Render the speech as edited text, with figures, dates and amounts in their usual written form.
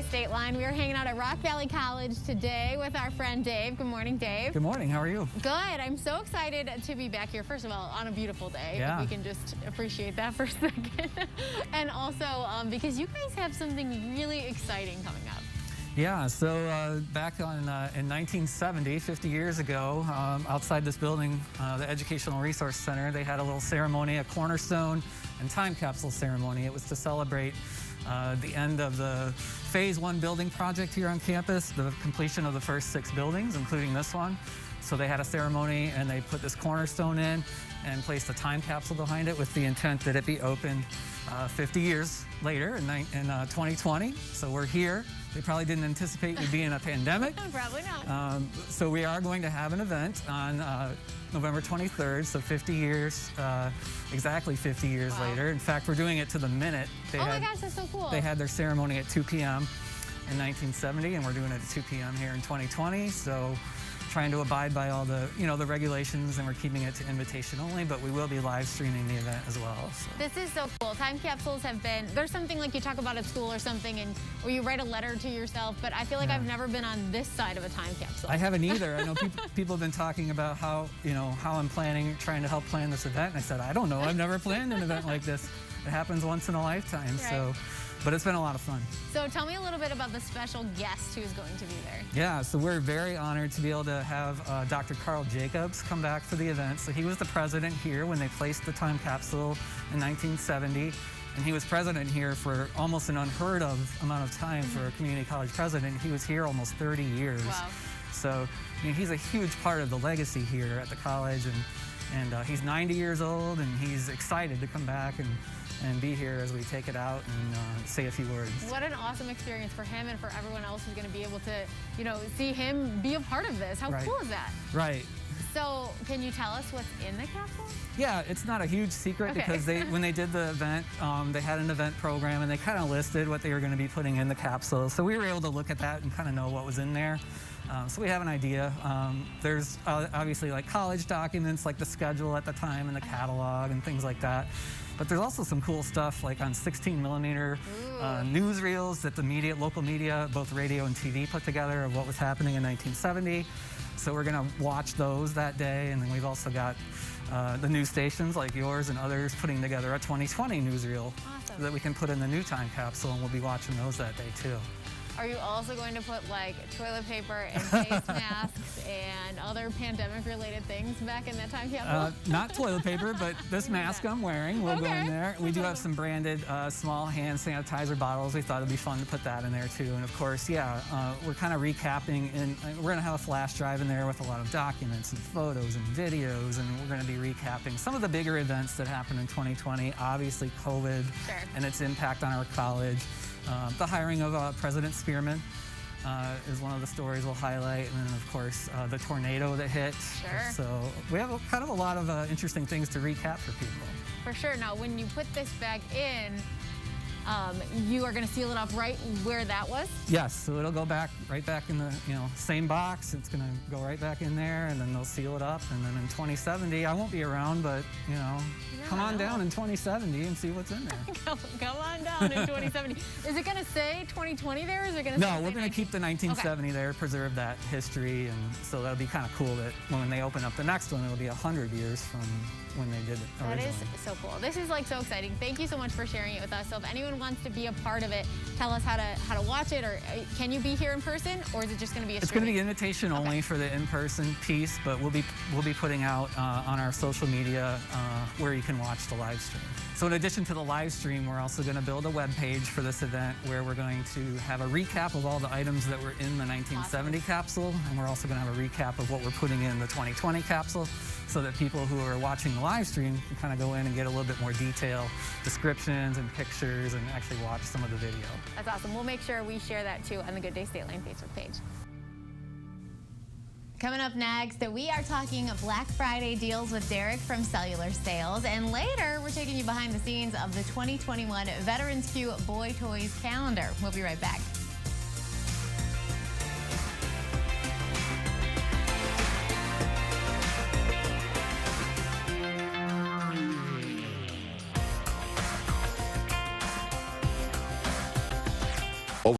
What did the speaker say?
Day State Line. We are hanging out at Rock Valley College today with our friend Dave. Good morning, Dave. Good morning. How are you? Good. I'm so excited to be back here. First of all, on a beautiful day. Yeah. If we can just appreciate that for a second. And also because you guys have something really exciting coming up. Yeah, so back in 1970, 50 years ago, outside this building, the Educational Resource Center, they had a little ceremony, a cornerstone and time capsule ceremony. It was to celebrate the end of the Phase 1 building project here on campus, the completion of the first 6 buildings, including this one. So they had a ceremony and they put this cornerstone in and placed a time capsule behind it with the intent that it be opened 50 years later in 2020. So we're here. They probably didn't anticipate we'd be in a pandemic. Probably not. So we are going to have an event on November 23rd, so 50 years, exactly 50 years later. In fact, we're doing it to the minute. My gosh, that's so cool. They had their ceremony at 2 p.m. in 1970, and we're doing it at 2 p.m. here in 2020. So trying to abide by all the, the regulations, and we're keeping it to invitation only, but we will be live streaming the event as well. So. This is so cool. Time capsules have been, there's something like you talk about at school or something, and or you write a letter to yourself, but I feel like I've never been on this side of a time capsule. I haven't either. I know people have been talking about how, how I'm trying to help plan this event, and I said, I don't know, I've never planned an event like this. It happens once in a lifetime, right. But it's been a lot of fun. So tell me a little bit about the special guest who's going to be there. Yeah, so we're very honored to be able to have Dr. Carl Jacobs come back for the event. So he was the president here when they placed the time capsule in 1970. And he was president here for almost an unheard of amount of time for a community college president. He was here almost 30 years. Wow. So he's a huge part of the legacy here at the college. And he's 90 years old, and he's excited to come back and be here as we take it out and say a few words. What an awesome experience for him and for everyone else who's going to be able to, see him be a part of this. How cool is that? Right. So, can you tell us what's in the capsule? Yeah, it's not a huge secret because when they did the event, they had an event program and they kind of listed what they were going to be putting in the capsule. So we were able to look at that and kind of know what was in there. So we have an idea. There's obviously like college documents, like the schedule at the time and the catalog and things like that. But there's also some cool stuff like on 16mm newsreels that the local media, both radio and TV, put together of what was happening in 1970. So we're going to watch those that day, and then we've also got the news stations like yours and others putting together a 2020 newsreel that we can put in the new time capsule, and we'll be watching those that day too. Are you also going to put like toilet paper and face masks and other pandemic-related things back in that time capsule? Not toilet paper, but this mask I'm wearing will go in there. We do have some branded small hand sanitizer bottles. We thought it'd be fun to put that in there too. And of course, we're kind of recapping, and we're going to have a flash drive in there with a lot of documents and photos and videos, and we're going to be recapping some of the bigger events that happened in 2020. Obviously, COVID and its impact on our college. The hiring of President Spearman is one of the stories we'll highlight, and then of course the tornado that hit. Sure. So we have kind of a lot of interesting things to recap for people. For sure. Now, when you put this back in, you are going to seal it up right where that was? Yes, so it'll go right back in the same box. It's going to go right back in there, and then they'll seal it up. And then in 2070, I won't be around, but come on down in 2070 and see what's in there. Come on down in 2070. Is it going to say 2020 there, or is it going to say? No, we're going to keep the 1970 there, preserve that history, and so that'll be kind of cool that when they open up the next one, it'll be 100 years from when they did it originally. That is so cool. This is like so exciting. Thank you so much for sharing it with us. So if anyone wants to be a part of it, tell us how to watch it, or can you be here in person, or is it just going to be a streaming? It's going to be invitation only for the in-person piece, but we'll be putting out on our social media where you can watch the live stream. So in addition to the live stream, we're also going to build a web page for this event where we're going to have a recap of all the items that were in the 1970 capsule, and we're also going to have a recap of what we're putting in the 2020 capsule, so that people who are watching the live stream can kind of go in and get a little bit more detail, descriptions and pictures, and actually watch some of the video. That's awesome. We'll make sure we share that too on the Good Day State Line Facebook page. Coming up next, we are talking Black Friday deals with Derek from Cellular Sales. And later, we're taking you behind the scenes of the 2021 Veterans Q Boy Toys calendar. We'll be right back.